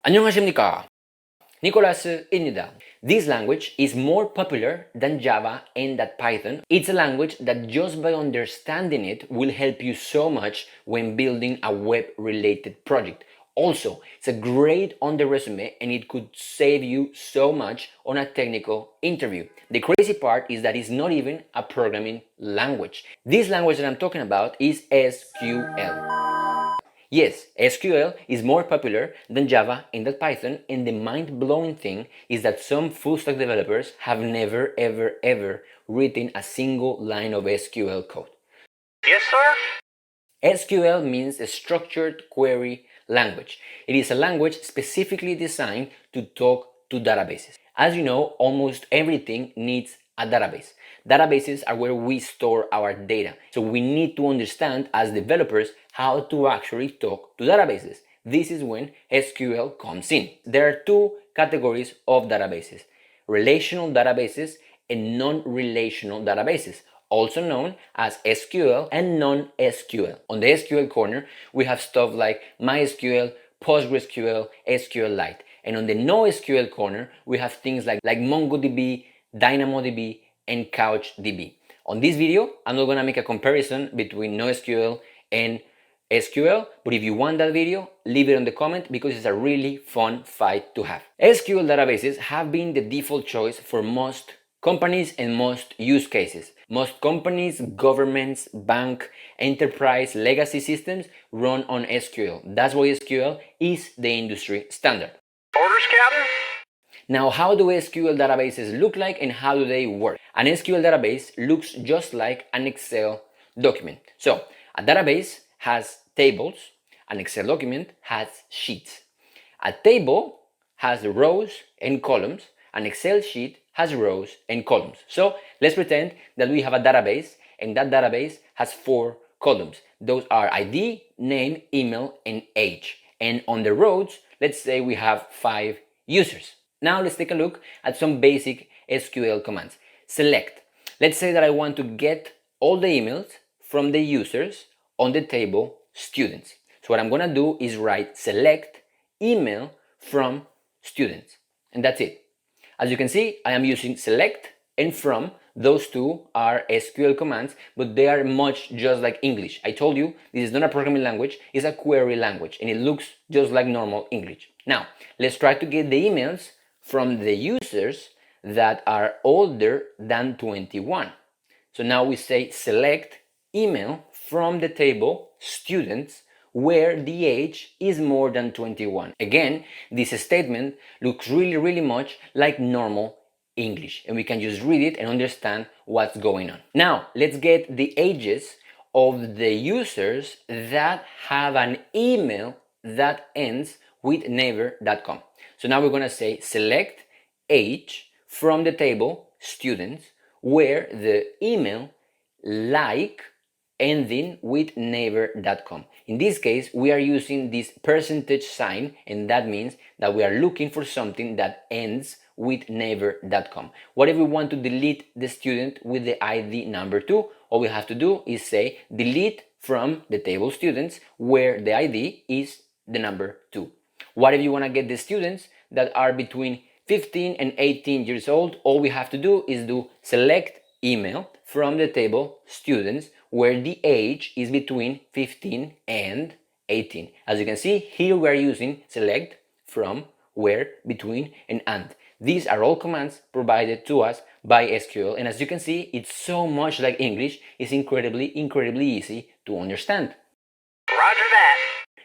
안녕하십니까? Nicolas입니다. This language is more popular than Java and that Python. It's a language that just by understanding it will help you so much when building a web-related project. Also, it's a great on the resume and it could save you so much on a technical interview. The crazy part is that it's not even a programming language. This language that I'm talking about is SQL. Yes, SQL is more popular than Java and that Python, and the mind-blowing thing is that some full-stack developers have never ever written a single line of SQL code. Yes, sir? SQL means a structured query language. It is a language specifically designed to talk to databases. As you know, almost everything needs a database. Databases are where we store our data. So we need to understand as developers how to actually talk to databases. This is when SQL comes in. There are two categories of databases: relational databases and non-relational databases, also known as SQL and non-SQL. On the SQL corner, we have stuff like MySQL, PostgreSQL, SQLite. And on the NoSQL corner, we have things like MongoDB, DynamoDB, and CouchDB. On this video, I'm not gonna make a comparison between NoSQL and SQL, but if you want that video, leave it in the comment because it's a really fun fight to have. SQL databases have been the default choice for most companies and most use cases. Most companies, governments, bank, enterprise, legacy systems run on SQL. That's why SQL is the industry standard. Orders, Captain? Now, how do SQL databases look like and how do they work? An SQL database looks just like an Excel document. So, a database has tables, an Excel document has sheets. A table has rows and columns, an Excel sheet has rows and columns. So let's pretend that we have a database and that database has 4 columns. Those are ID, name, email, and age. And on the rows, let's say we have 5 users. Now let's take a look at some basic SQL commands. Select. Let's say that I want to get all the emails from the users on the table students. So what I'm gonna do is write select email from students, and that's it. As you can see, I am using select and from. Those two are SQL commands, but they are much just like English. I told you this is not a programming language, it's a query language, and it looks just like normal English. Now, let's try to get the emails from the users that are older than 21. So now we say select email from the table students where the age is more than 21. Again, this statement looks really much like normal English, and we can just read it and understand what's going on. Now, let's get the ages of the users that have an email that ends with never.com. So now we're gonna say select age from the table students where the email like ending with never.com. In this case, we are using this percentage sign, and that means that we are looking for something that ends with never.com. What if we want to delete the student with the ID number 2? All we have to do is say delete from the table students where the ID is the number 2. What if you want to get the students that are between 15 and 18 years old? All we have to do is do select email from the table students where the age is between 15 and 18. As you can see, here we are using select, from, where, between, and. These are all commands provided to us by SQL, and as you can see, it's so much like English. It's incredibly easy to understand. Roger that.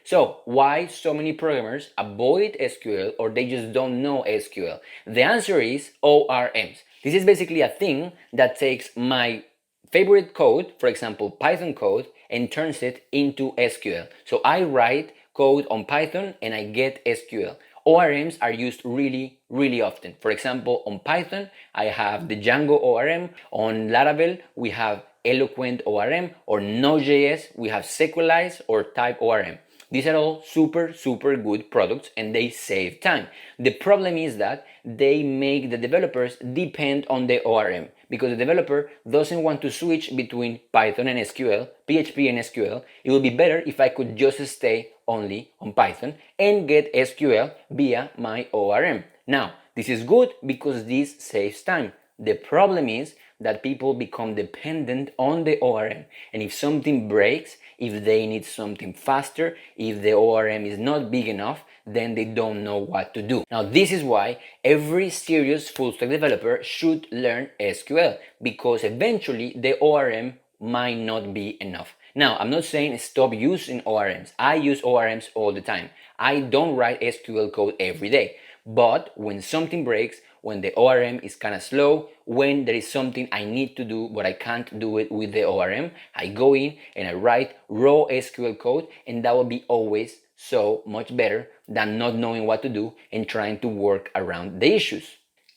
So, why so many programmers avoid SQL or they just don't know SQL? The answer is ORMs. This is basically a thing that takes my favorite code, for example, Python code, and turns it into SQL. So I write code on Python and I get SQL. ORMs are used really often. For example, on Python, I have the Django ORM. On Laravel, we have Eloquent ORM, or Node.js, we have Sequelize or Type ORM. These are all super good products and they save time. The problem is that they make the developers depend on the ORM because the developer doesn't want to switch between Python and SQL, PHP and SQL. It would be better if I could just stay only on Python and get SQL via my ORM. Now, this is good because this saves time. The problem is that people become dependent on the ORM, and if something breaks, if they need something faster, if the ORM is not big enough, then they don't know what to do. Now, this is why every serious full-stack developer should learn SQL, because eventually the ORM might not be enough. Now, I'm not saying stop using ORMs. I use ORMs all the time. I don't write SQL code every day. But when something breaks, when the ORM is kind of slow, when there is something I need to do but I can't do it with the ORM, I go in and I write raw SQL code, and that will be always so much better than not knowing what to do and trying to work around the issues.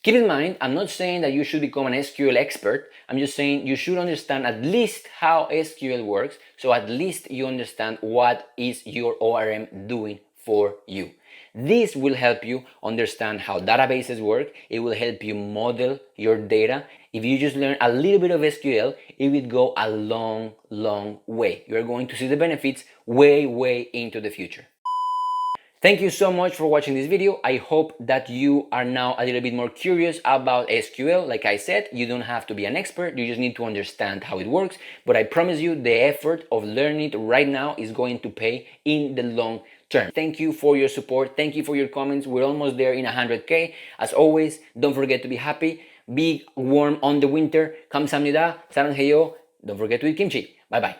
Keep in mind, I'm not saying that you should become an SQL expert. I'm just saying you should understand at least how SQL works, so at least you understand what is your ORM doing for you. This will help you understand how databases work. It will help you model your data. If you just learn a little bit of SQL, it will go a long, long way. You're going to see the benefits way into the future. Thank you so much for watching this video. I hope that you are now a little bit more curious about SQL. Like I said, you don't have to be an expert. You just need to understand how it works. But I promise you, the effort of learning it right now is going to pay in the long term. Thank you for your support. Thank you for your comments. We're almost there in 100K. As always, don't forget to be happy. Be warm on the winter. 감사합니다. 사랑해요. Don't forget to eat kimchi. Bye bye.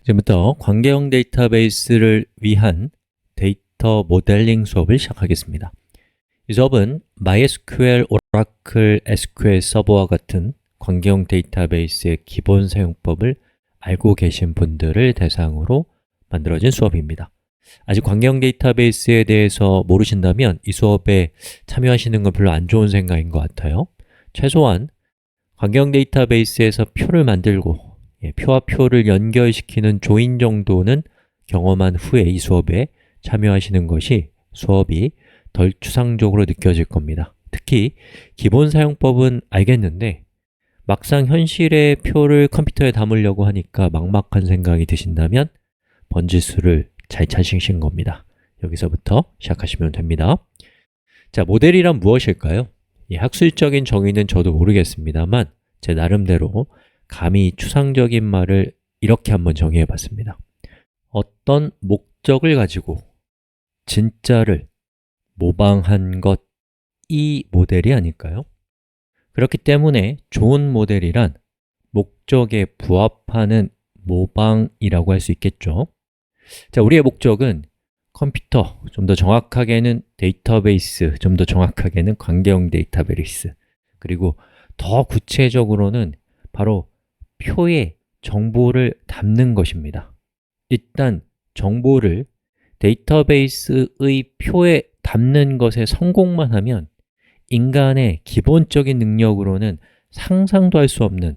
지금부터 관계형 데이터베이스를 위한 데이터 모델링 수업을 시작하겠습니다. 이 수업은 MySQL, Oracle, SQL 서버와 같은 관계형 데이터베이스의 기본 사용법을 알고 계신 분들을 대상으로 만들어진 수업입니다. 아직 관계형 데이터베이스에 대해서 모르신다면 이 수업에 참여하시는 건 별로 안 좋은 생각인 것 같아요. 최소한 관계형 데이터베이스에서 표를 만들고 표와 표를 연결시키는 조인 정도는 경험한 후에 이 수업에 참여하시는 것이 수업이 덜 추상적으로 느껴질 겁니다. 특히 기본 사용법은 알겠는데 막상 현실의 표를 컴퓨터에 담으려고 하니까 막막한 생각이 드신다면 번지수를 잘 찾으신 겁니다. 여기서부터 시작하시면 됩니다. 자, 모델이란 무엇일까요? 학술적인 정의는 저도 모르겠습니다만 제 나름대로 감히 추상적인 말을 이렇게 한번 정의해 봤습니다. 어떤 목적을 가지고 진짜를 모방한 것이 모델이 아닐까요? 그렇기 때문에 좋은 모델이란 목적에 부합하는 모방이라고 할 수 있겠죠. 자, 우리의 목적은 컴퓨터, 좀 더 정확하게는 데이터베이스, 좀 더 정확하게는 관계형 데이터베이스, 그리고 더 구체적으로는 바로 표에 정보를 담는 것입니다. 일단 정보를 데이터베이스의 표에 담는 것에 성공만 하면 인간의 기본적인 능력으로는 상상도 할 수 없는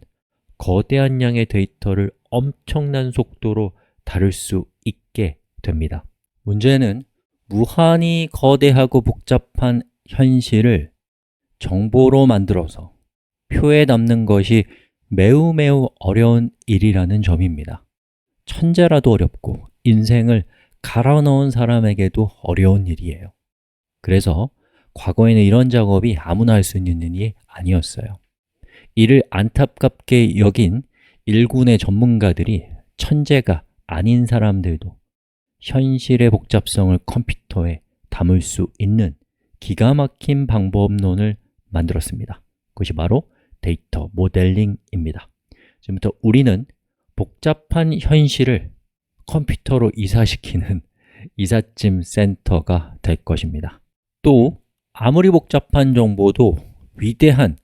거대한 양의 데이터를 엄청난 속도로 다룰 수 있게 됩니다. 문제는 무한히 거대하고 복잡한 현실을 정보로 만들어서 표에 담는 것이 매우 어려운 일이라는 점입니다. 천재라도 어렵고 인생을 갈아 넣은 사람에게도 어려운 일이에요. 그래서 과거에는 이런 작업이 아무나 할 수 있는 일이 아니었어요. 이를 안타깝게 여긴 일군의 전문가들이 천재가 아닌 사람들도 현실의 복잡성을 컴퓨터에 담을 수 있는 기가 막힌 방법론을 만들었습니다. 그것이 바로 데이터 모델링입니다. 지금부터 우리는 복잡한 현실을 컴퓨터로 이사시키는 이삿짐 센터가 될 것입니다. 또 아무리 복잡한 정보도 위대한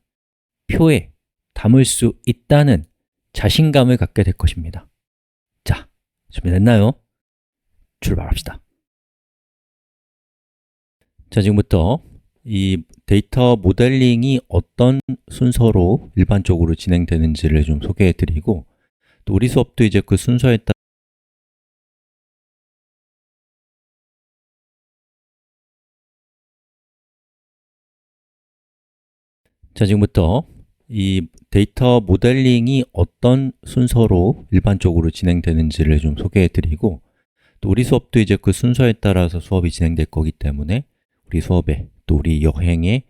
표에 담을 수 있다는 자신감을 갖게 될 것입니다. 자, 준비됐나요? 출발합시다. 자, 지금부터 이 데이터 모델링이 어떤 순서로 일반적으로 진행되는지를 좀 소개해 드리고, 또 우리 수업도 이제 그 순서에 따라 자, 지금부터 이 데이터 모델링이 어떤 순서로 일반적으로 진행되는지를 좀 소개해 드리고, 또 우리 수업도 이제 그 순서에 따라서 수업이 진행될 거기 때문에 우리 수업에, 또 우리 여행에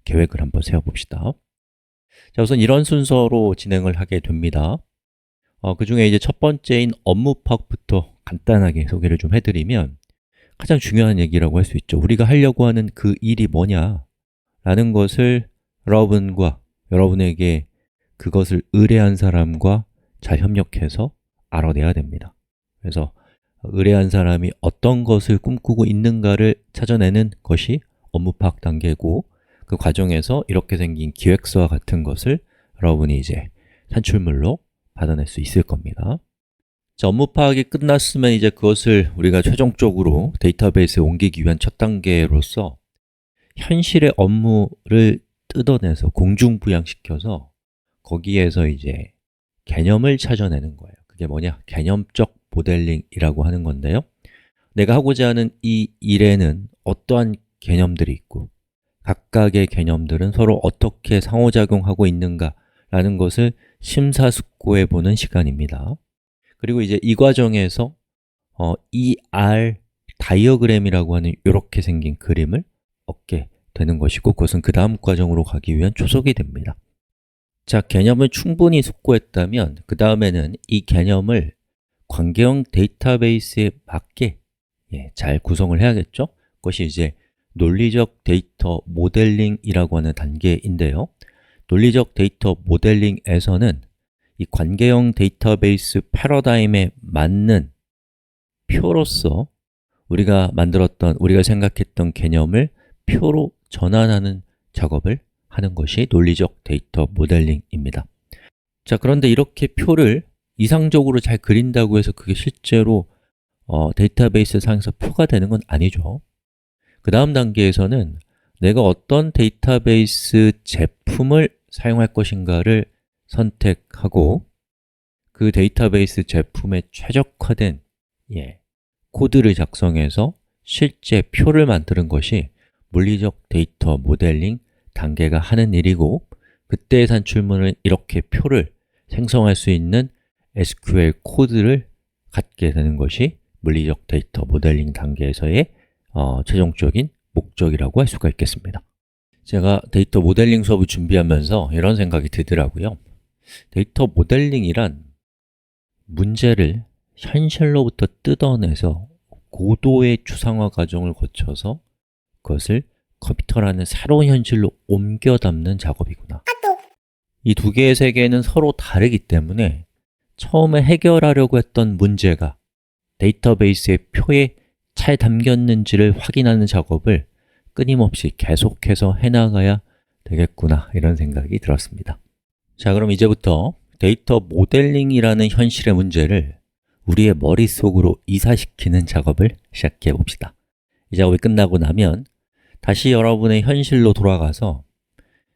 계획을 한번 세워봅시다. 자, 우선 이런 순서로 진행을 하게 됩니다. 그 중에 이제 첫 번째인 업무 파악부터 간단하게 소개를 좀 해드리면, 가장 중요한 얘기라고 할 수 있죠. 우리가 하려고 하는 그 일이 뭐냐 라는 것을 여러분에게 그것을 의뢰한 사람과 잘 협력해서 알아내야 됩니다. 그래서 의뢰한 사람이 어떤 것을 꿈꾸고 있는가를 찾아내는 것이 업무 파악 단계고, 그 과정에서 이렇게 생긴 기획서와 같은 것을 여러분이 이제 산출물로 받아낼 수 있을 겁니다. 자, 업무 파악이 끝났으면 이제 그것을 우리가 최종적으로 데이터베이스에 옮기기 위한 첫 단계로서 현실의 업무를 뜯어내서 공중부양시켜서 거기에서 이제 개념을 찾아내는 거예요. 그게 뭐냐? 개념적 모델링이라고 하는 건데요. 내가 하고자 하는 이 일에는 어떠한 개념들이 있고, 각각의 개념들은 서로 어떻게 상호작용하고 있는가 라는 것을 심사숙고해 보는 시간입니다. 그리고 이제 이 과정에서 ER 다이어그램이라고 하는 이렇게 생긴 그림을 얻게 되는 것이고, 그것은 그 다음 과정으로 가기 위한 초석이 됩니다. 자, 개념을 충분히 숙고했다면 그 다음에는 이 개념을 관계형 데이터베이스에 맞게 잘 구성을 해야겠죠? 그것이 이제 논리적 데이터 모델링이라고 하는 단계인데요. 논리적 데이터 모델링에서는 이 관계형 데이터베이스 패러다임에 맞는 표로서 우리가 생각했던 개념을 표로 전환하는 작업을 하는 것이 논리적 데이터 모델링입니다. 자, 그런데 이렇게 표를 이상적으로 잘 그린다고 해서 그게 실제로 데이터베이스 상에서 표가 되는 건 아니죠. 그 다음 단계에서는 내가 어떤 데이터베이스 제품을 사용할 것인가를 선택하고, 그 데이터베이스 제품에 최적화된 코드를 작성해서 실제 표를 만드는 것이 물리적 데이터 모델링 단계가 하는 일이고, 그때의 산출물은 이렇게 표를 생성할 수 있는 SQL 코드를 갖게 되는 것이 물리적 데이터 모델링 단계에서의 최종적인 목적이라고 할 수가 있겠습니다. 제가 데이터 모델링 수업을 준비하면서 이런 생각이 들더라고요. 데이터 모델링이란 문제를 현실로부터 뜯어내서 고도의 추상화 과정을 거쳐서 그것을 컴퓨터라는 새로운 현실로 옮겨 담는 작업이구나. 이 두 개의 세계는 서로 다르기 때문에 처음에 해결하려고 했던 문제가 데이터베이스의 표에 잘 담겼는지를 확인하는 작업을 끊임없이 계속해서 해나가야 되겠구나 이런 생각이 들었습니다. 자, 그럼 이제부터 데이터 모델링이라는 현실의 문제를 우리의 머릿속으로 이사시키는 작업을 시작해 봅시다. 이 작업이 끝나고 나면 다시 여러분의 현실로 돌아가서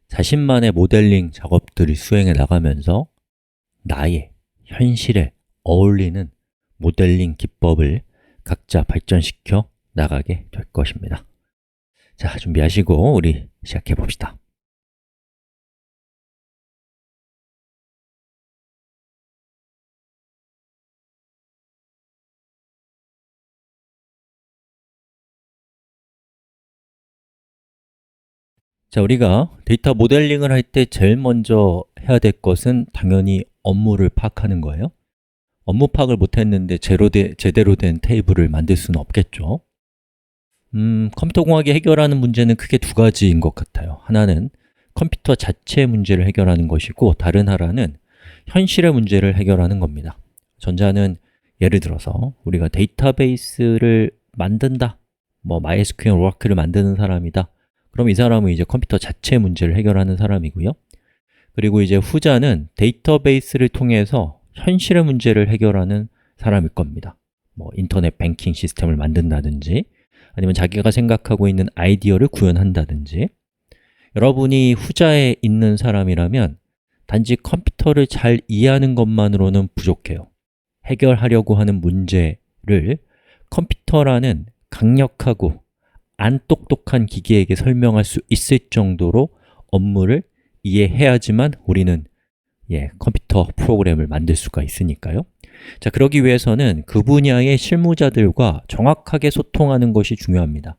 자신만의 모델링 작업들을 수행해 나가면서 나의 현실에 어울리는 모델링 기법을 각자 발전시켜 나가게 될 것입니다. 자, 준비하시고 우리 시작해 봅시다. 자, 우리가 데이터 모델링을 할 때 제일 먼저 해야 될 것은 당연히 업무를 파악하는 거예요. 업무 파악을 못했는데 제대로 된 테이블을 만들 수는 없겠죠. 컴퓨터 공학이 해결하는 문제는 크게 두 가지인 것 같아요. 하나는 컴퓨터 자체의 문제를 해결하는 것이고 다른 하나는 현실의 문제를 해결하는 겁니다. 전자는 예를 들어서 우리가 데이터베이스를 만든다, MySQL, 오라클을 만드는 사람이다. 그럼 이 사람은 이제 컴퓨터 자체의 문제를 해결하는 사람이고요. 그리고 이제 후자는 데이터베이스를 통해서 현실의 문제를 해결하는 사람일 겁니다. 인터넷 뱅킹 시스템을 만든다든지 아니면 자기가 생각하고 있는 아이디어를 구현한다든지. 여러분이 후자에 있는 사람이라면 단지 컴퓨터를 잘 이해하는 것만으로는 부족해요. 해결하려고 하는 문제를 컴퓨터라는 강력하고 안 똑똑한 기계에게 설명할 수 있을 정도로 업무를 이해해야지만 우리는 컴퓨터 프로그램을 만들 수가 있으니까요. 자, 그러기 위해서는 그 분야의 실무자들과 정확하게 소통하는 것이 중요합니다.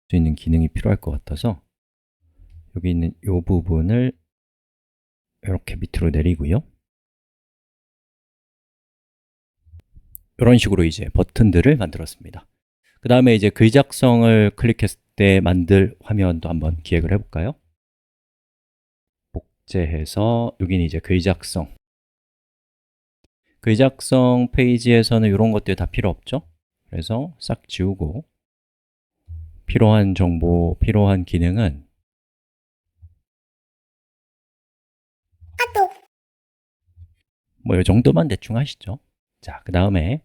수 있는 기능이 필요할 것 같아서 여기 있는 이 부분을 이렇게 밑으로 내리고요. 이런 식으로 이제 버튼들을 만들었습니다. 그 다음에 이제 글작성을 클릭했을 때 만들 화면도 한번 기획을 해볼까요? 복제해서 여기는 이제 글작성 페이지에서는 이런 것들 다 필요 없죠? 그래서 싹 지우고 필요한 정보, 필요한 기능은 뭐 이 정도만 대충 하시죠. 자, 그 다음에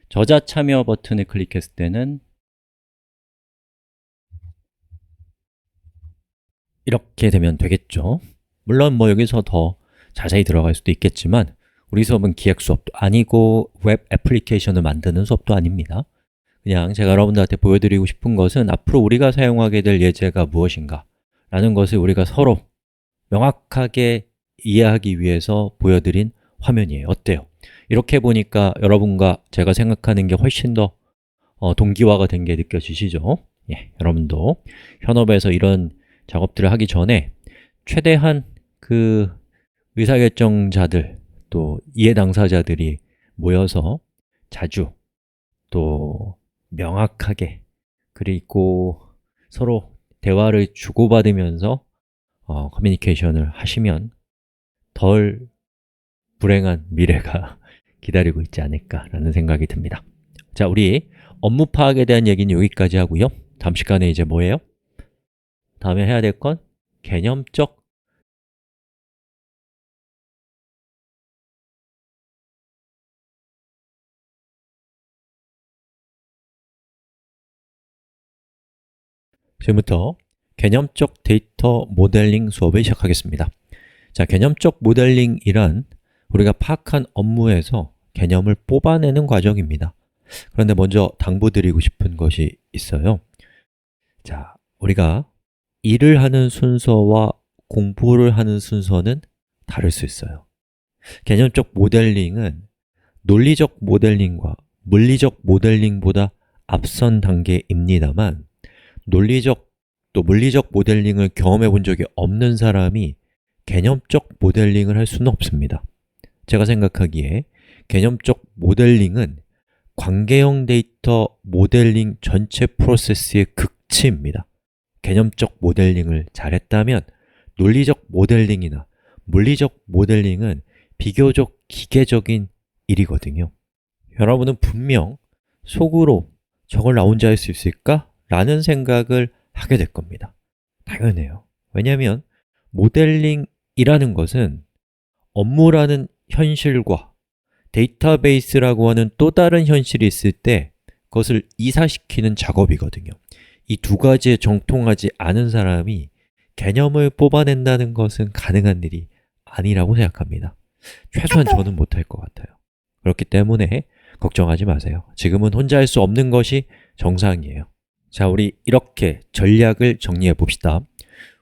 저자 참여 버튼을 클릭했을 때는 이렇게 되면 되겠죠. 물론 뭐 여기서 더 자세히 들어갈 수도 있겠지만 우리 수업은 기획 수업도 아니고 웹 애플리케이션을 만드는 수업도 아닙니다. 그냥 제가 여러분들한테 보여드리고 싶은 것은 앞으로 우리가 사용하게 될 예제가 무엇인가 라는 것을 우리가 서로 명확하게 이해하기 위해서 보여드린 화면이에요. 어때요? 이렇게 보니까 여러분과 제가 생각하는 게 훨씬 더 동기화가 된 게 느껴지시죠? 예, 여러분도 현업에서 이런 작업들을 하기 전에 최대한 그 의사결정자들 또 이해 당사자들이 모여서 자주 또 명확하게 그리고 서로 대화를 주고받으면서 커뮤니케이션을 하시면 덜 불행한 미래가 기다리고 있지 않을까라는 생각이 듭니다. 자, 우리 업무 파악에 대한 얘기는 여기까지 하고요. 다음 시간에 이제 뭐예요? 다음에 해야 될 건 개념적 지금부터 개념적 데이터 모델링 수업을 시작하겠습니다. 자, 개념적 모델링이란 우리가 파악한 업무에서 개념을 뽑아내는 과정입니다. 그런데 먼저 당부드리고 싶은 것이 있어요. 자, 우리가 일을 하는 순서와 공부를 하는 순서는 다를 수 있어요. 개념적 모델링은 논리적 모델링과 물리적 모델링보다 앞선 단계입니다만 논리적 또 물리적 모델링을 경험해 본 적이 없는 사람이 개념적 모델링을 할 수는 없습니다. 제가 생각하기에 개념적 모델링은 관계형 데이터 모델링 전체 프로세스의 극치입니다. 개념적 모델링을 잘했다면 논리적 모델링이나 물리적 모델링은 비교적 기계적인 일이거든요. 여러분은 분명 속으로 저걸 나 혼자 할 수 있을까? 라는 생각을 하게 될 겁니다. 당연해요. 왜냐하면 모델링이라는 것은 업무라는 현실과 데이터베이스라고 하는 또 다른 현실이 있을 때 그것을 이사시키는 작업이거든요. 이 두 가지에 정통하지 않은 사람이 개념을 뽑아낸다는 것은 가능한 일이 아니라고 생각합니다. 최소한 저는 못할 것 같아요. 그렇기 때문에 걱정하지 마세요. 지금은 혼자 할 수 없는 것이 정상이에요. 자, 우리 이렇게 전략을 정리해 봅시다.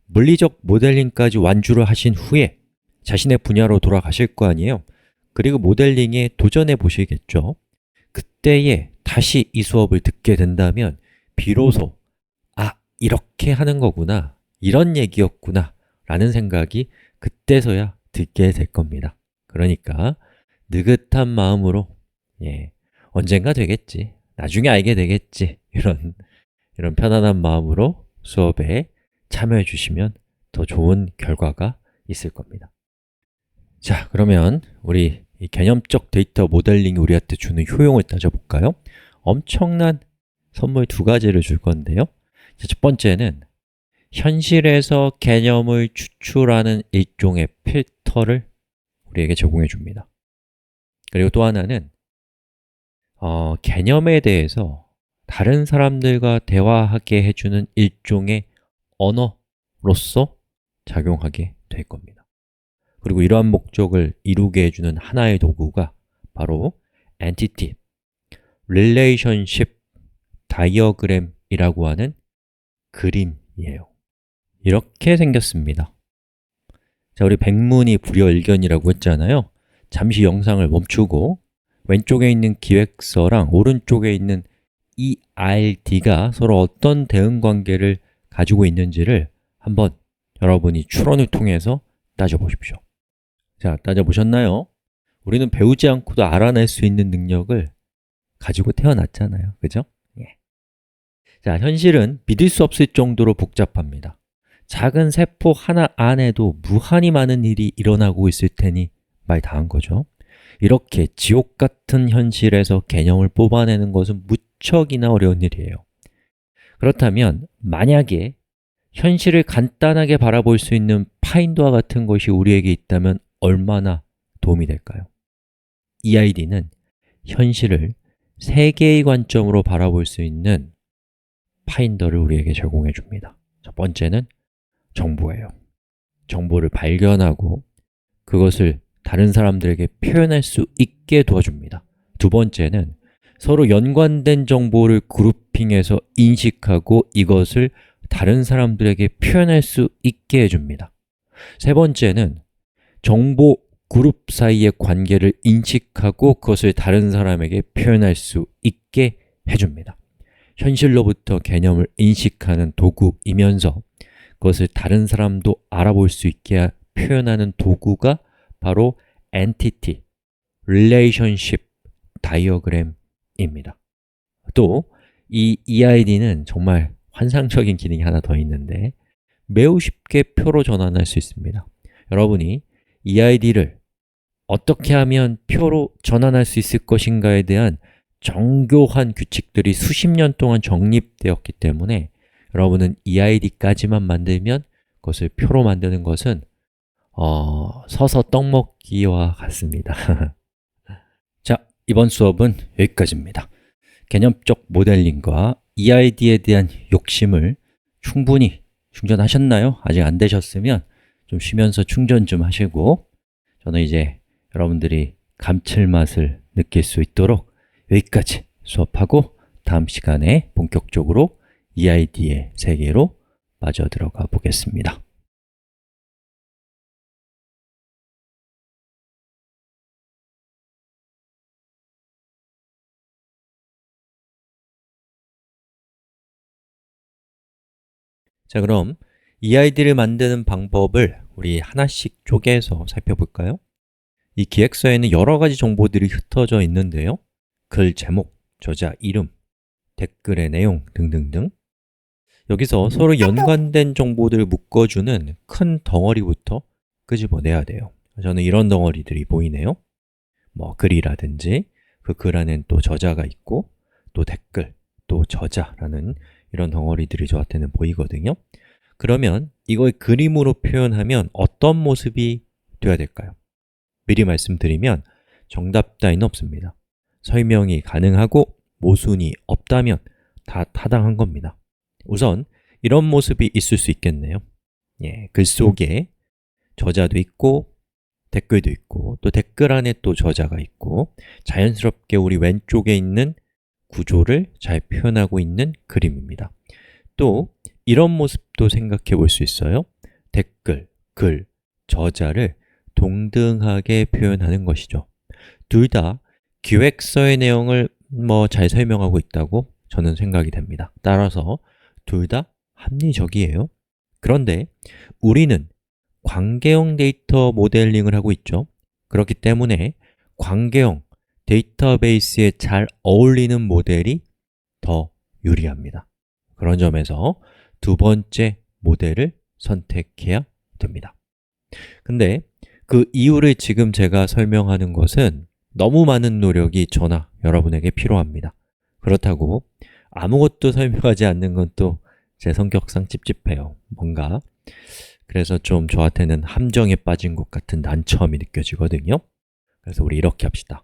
물리적 모델링까지 완주를 하신 후에 자신의 분야로 돌아가실 거 아니에요? 그리고 모델링에 도전해 보시겠죠? 그때에 다시 이 수업을 듣게 된다면 비로소 이렇게 하는 거구나, 이런 얘기였구나 라는 생각이 그때서야 들게 될 겁니다. 그러니까 느긋한 마음으로 언젠가 되겠지, 나중에 알게 되겠지, 이런 편안한 마음으로 수업에 참여해 주시면 더 좋은 결과가 있을 겁니다. 자, 그러면 우리 이 개념적 데이터 모델링이 우리한테 주는 효용을 따져볼까요? 엄청난 선물 두 가지를 줄 건데요. 자, 첫 번째는 현실에서 개념을 추출하는 일종의 필터를 우리에게 제공해 줍니다. 그리고 또 하나는 개념에 대해서 다른 사람들과 대화하게 해주는 일종의 언어로서 작용하게 될 겁니다. 그리고 이러한 목적을 이루게 해주는 하나의 도구가 바로 Entity Relationship Diagram이라고 하는 그림이에요. 이렇게 생겼습니다. 자, 우리 백문이 불여일견이라고 했잖아요. 잠시 영상을 멈추고 왼쪽에 있는 기획서랑 오른쪽에 있는 ERD가 서로 어떤 대응관계를 가지고 있는지를 한번 여러분이 추론을 통해서 따져보십시오. 자, 따져보셨나요? 우리는 배우지 않고도 알아낼 수 있는 능력을 가지고 태어났잖아요. 그죠? 자, 현실은 믿을 수 없을 정도로 복잡합니다. 작은 세포 하나 안에도 무한히 많은 일이 일어나고 있을 테니 말 다 한 거죠. 이렇게 지옥 같은 현실에서 개념을 뽑아내는 것은 무척이나 어려운 일이에요. 그렇다면 만약에 현실을 간단하게 바라볼 수 있는 파인더와 같은 것이 우리에게 있다면 얼마나 도움이 될까요? EID는 현실을 세 개의 관점으로 바라볼 수 있는 파인더를 우리에게 제공해 줍니다. 첫 번째는 정보예요. 정보를 발견하고 그것을 다른 사람들에게 표현할 수 있게 도와줍니다. 두 번째는 서로 연관된 정보를 그룹핑해서 인식하고 이것을 다른 사람들에게 표현할 수 있게 해줍니다. 세 번째는 정보 그룹 사이의 관계를 인식하고 그것을 다른 사람에게 표현할 수 있게 해줍니다. 현실로부터 개념을 인식하는 도구이면서 그것을 다른 사람도 알아볼 수 있게 표현하는 도구가 바로 Entity Relationship Diagram입니다. 또 이 EID는 정말 환상적인 기능이 하나 더 있는데 매우 쉽게 표로 전환할 수 있습니다. 여러분이 EID를 어떻게 하면 표로 전환할 수 있을 것인가에 대한 정교한 규칙들이 수십 년 동안 정립되었기 때문에 여러분은 EID까지만 만들면 그것을 표로 만드는 것은 서서 떡 먹기와 같습니다. 자, 이번 수업은 여기까지입니다. 개념적 모델링과 EID에 대한 욕심을 충분히 충전하셨나요? 아직 안 되셨으면 좀 쉬면서 충전 좀 하시고 저는 이제 여러분들이 감칠맛을 느낄 수 있도록 여기까지 수업하고 다음 시간에 본격적으로 EID의 세계로 빠져들어가 보겠습니다. 자, 그럼 EID를 만드는 방법을 우리 하나씩 쪼개서 살펴볼까요? 이 기획서에는 여러 가지 정보들이 흩어져 있는데요. 글 제목, 저자 이름, 댓글의 내용 등등등 여기서 서로 연관된 정보들을 묶어주는 큰 덩어리부터 끄집어내야 돼요. 저는 이런 덩어리들이 보이네요. 뭐 글이라든지 그 글 안엔 또 저자가 있고 또 댓글, 또 저자라는 이런 덩어리들이 저한테는 보이거든요. 그러면 이걸 그림으로 표현하면 어떤 모습이 되어야 될까요? 미리 말씀드리면 정답 따위는 없습니다. 설명이 가능하고 모순이 없다면 다 타당한 겁니다. 우선 이런 모습이 있을 수 있겠네요. 글 속에 저자도 있고 댓글도 있고 또 댓글 안에 또 저자가 있고 자연스럽게 우리 왼쪽에 있는 구조를 잘 표현하고 있는 그림입니다. 또 이런 모습도 생각해 볼 수 있어요. 댓글, 글, 저자를 동등하게 표현하는 것이죠. 둘 다 기획서의 내용을 잘 설명하고 있다고 저는 생각이 됩니다. 따라서 둘 다 합리적이에요. 그런데 우리는 관계형 데이터 모델링을 하고 있죠. 그렇기 때문에 관계형 데이터베이스에 잘 어울리는 모델이 더 유리합니다. 그런 점에서 두 번째 모델을 선택해야 됩니다. 근데 그 이유를 지금 제가 설명하는 것은 너무 많은 노력이 저나 여러분에게 필요합니다. 그렇다고 아무것도 설명하지 않는 건 또 제 성격상 찝찝해요. 뭔가 그래서 좀 저한테는 함정에 빠진 것 같은 난처함이 느껴지거든요. 그래서 우리 이렇게 합시다.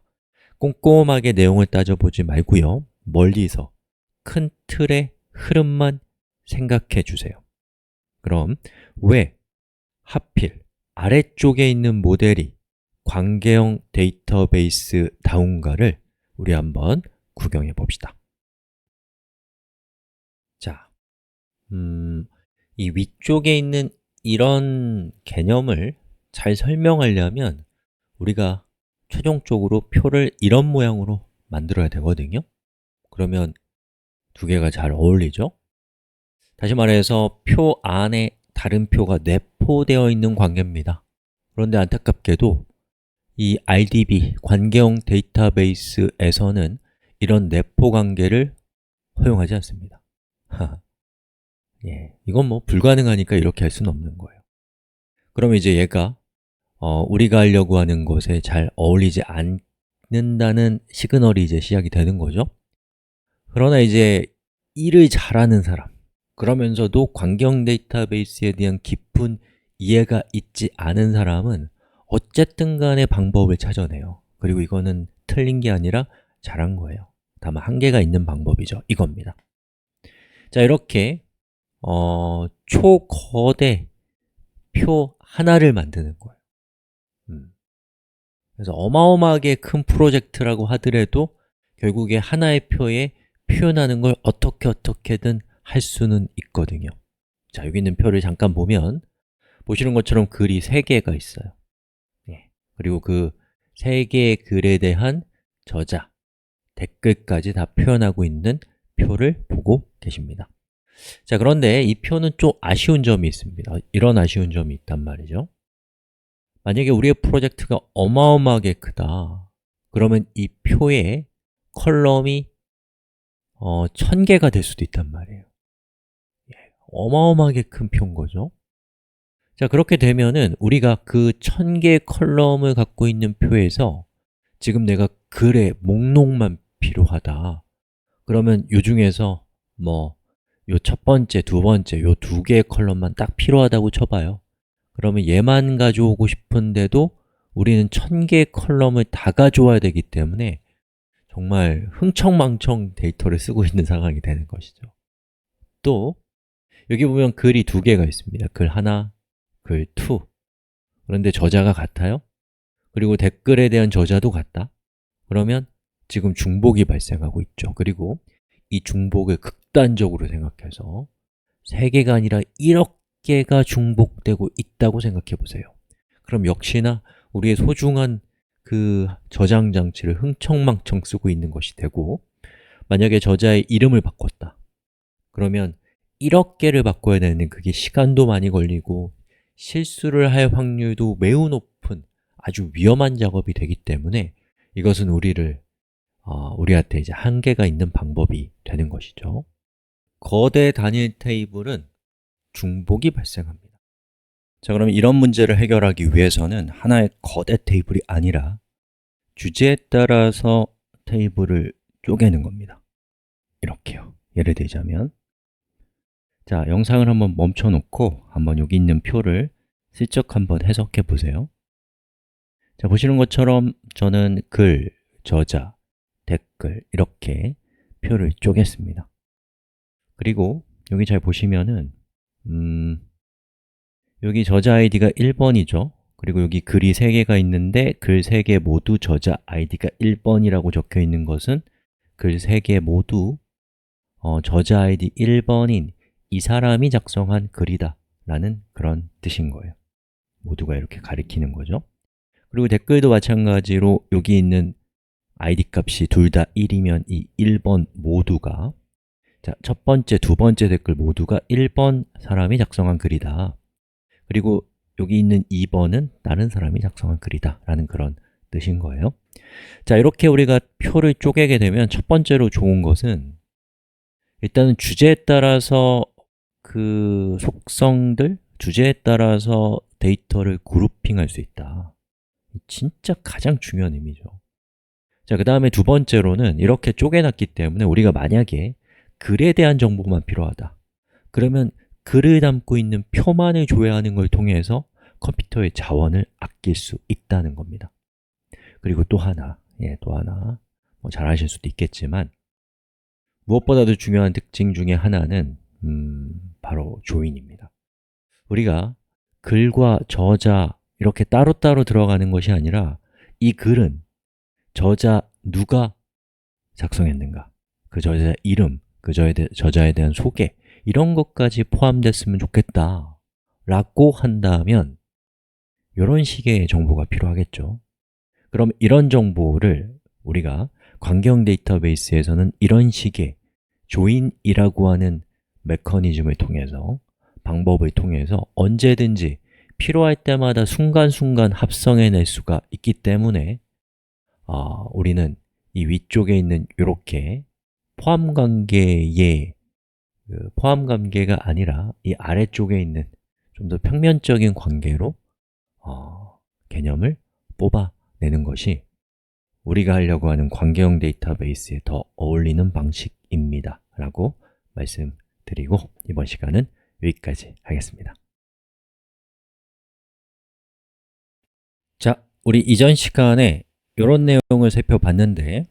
꼼꼼하게 내용을 따져보지 말고요. 멀리서 큰 틀의 흐름만 생각해 주세요. 그럼 왜 하필 아래쪽에 있는 모델이 관계형 데이터베이스다운가를 우리 한번 구경해 봅시다. 자, 이 위쪽에 있는 이런 개념을 잘 설명하려면 우리가 최종적으로 표를 이런 모양으로 만들어야 되거든요. 그러면 두 개가 잘 어울리죠? 다시 말해서 표 안에 다른 표가 내포되어 있는 관계입니다. 그런데 안타깝게도 이 RDB, 관계형 데이터베이스에서는 이런 내포 관계를 허용하지 않습니다. 이건 불가능하니까 이렇게 할 수는 없는 거예요. 그러면 이제 얘가 우리가 하려고 하는 것에 잘 어울리지 않는다는 시그널이 이제 시작이 되는 거죠. 그러나 이제 일을 잘하는 사람, 그러면서도 관계형 데이터베이스에 대한 깊은 이해가 있지 않은 사람은 어쨌든 간에 방법을 찾아내요. 그리고 이거는 틀린 게 아니라 잘한 거예요. 다만 한계가 있는 방법이죠. 이겁니다. 자, 이렇게 초거대 표 하나를 만드는 거예요. 그래서 어마어마하게 큰 프로젝트라고 하더라도 결국에 하나의 표에 표현하는 걸 어떻게든 할 수는 있거든요. 자, 여기 있는 표를 잠깐 보면 보시는 것처럼 글이 3개가 있어요. 그리고 그 3개의 글에 대한 저자, 댓글까지 다 표현하고 있는 표를 보고 계십니다. 자, 그런데 이 표는 좀 아쉬운 점이 있습니다. 이런 아쉬운 점이 있단 말이죠. 만약에 우리의 프로젝트가 어마어마하게 크다. 그러면 이 표에 컬럼이 1000개가 될 수도 있단 말이에요. 어마어마하게 큰 표인 거죠. 자, 그렇게 되면은 우리가 그 1000개의 컬럼을 갖고 있는 표에서 지금 내가 글의 목록만 필요하다. 그러면 이 중에서 요 첫 번째, 두 번째, 요 2개의 컬럼만 딱 필요하다고 쳐봐요. 그러면 얘만 가져오고 싶은데도 우리는 1000개의 컬럼을 다 가져와야 되기 때문에 정말 흥청망청 데이터를 쓰고 있는 상황이 되는 것이죠. 또 여기 보면 글이 두 개가 있습니다. 글 하나, 글 투. 그런데 저자가 같아요? 그리고 댓글에 대한 저자도 같다? 그러면 지금 중복이 발생하고 있죠. 그리고 이 중복을 극단적으로 생각해서 3개가 아니라 1억 개가 중복되고 있다고 생각해 보세요. 그럼 역시나 우리의 소중한 그 저장 장치를 흥청망청 쓰고 있는 것이 되고, 만약에 저자의 이름을 바꿨다. 그러면 1억 개를 바꿔야 되는, 그게 시간도 많이 걸리고 실수를 할 확률도 매우 높은 아주 위험한 작업이 되기 때문에 이것은 우리한테 이제 한계가 있는 방법이 되는 것이죠. 거대 단일 테이블은 중복이 발생합니다. 자, 그럼 이런 문제를 해결하기 위해서는 하나의 거대 테이블이 아니라 주제에 따라서 테이블을 쪼개는 겁니다. 이렇게요. 예를 들자면, 자, 영상을 한번 멈춰 놓고 한번 여기 있는 표를 슬쩍 한번 해석해 보세요. 자, 보시는 것처럼 저는 글, 저자, 댓글 이렇게 표를 쪼갰습니다. 그리고 여기 잘 보시면은 여기 저자 아이디가 1번이죠. 그리고 여기 글이 3개가 있는데 글 3개 모두 저자 아이디가 1번이라고 적혀 있는 것은 글 3개 모두 저자 아이디 1번인 이 사람이 작성한 글이다 라는 그런 뜻인 거예요. 모두가 이렇게 가리키는 거죠. 그리고 댓글도 마찬가지로 여기 있는 아이디 값이 둘 다 1이면 이 1번 모두가, 자, 첫 번째, 두 번째 댓글 모두가 1번 사람이 작성한 글이다. 그리고 여기 있는 2번은 다른 사람이 작성한 글이다 라는 그런 뜻인 거예요. 자, 이렇게 우리가 표를 쪼개게 되면 첫 번째로 좋은 것은 일단은 주제에 따라서 그 속성들, 주제에 따라서 데이터를 그룹핑할 수 있다. 진짜 가장 중요한 의미죠. 자, 그 다음에 두 번째로는 이렇게 쪼개놨기 때문에 우리가 만약에 글에 대한 정보만 필요하다. 그러면 글을 담고 있는 표만을 조회하는 걸 통해서 컴퓨터의 자원을 아낄 수 있다는 겁니다. 그리고 또 하나, 잘 아실 수도 있겠지만 무엇보다도 중요한 특징 중에 하나는 바로 조인입니다. 우리가 글과 저자 이렇게 따로따로 들어가는 것이 아니라 이 글은 저자 누가 작성했는가, 그 저자 이름, 그 저자에 대한 소개 이런 것까지 포함됐으면 좋겠다 라고 한다면 이런 식의 정보가 필요하겠죠. 그럼 이런 정보를 우리가 관계형 데이터베이스에서는 이런 식의 조인이라고 하는 메커니즘을 통해서, 방법을 통해서 언제든지 필요할 때마다 순간순간 합성해낼 수가 있기 때문에 우리는 이 위쪽에 있는 이렇게 포함관계의 포함관계가 아니라 이 아래쪽에 있는 좀 더 평면적인 관계로 개념을 뽑아내는 것이 우리가 하려고 하는 관계형 데이터베이스에 더 어울리는 방식입니다 라고 말씀드리고 이번 시간은 여기까지 하겠습니다. 자, 우리 이전 시간에 이런 내용을 살펴봤는데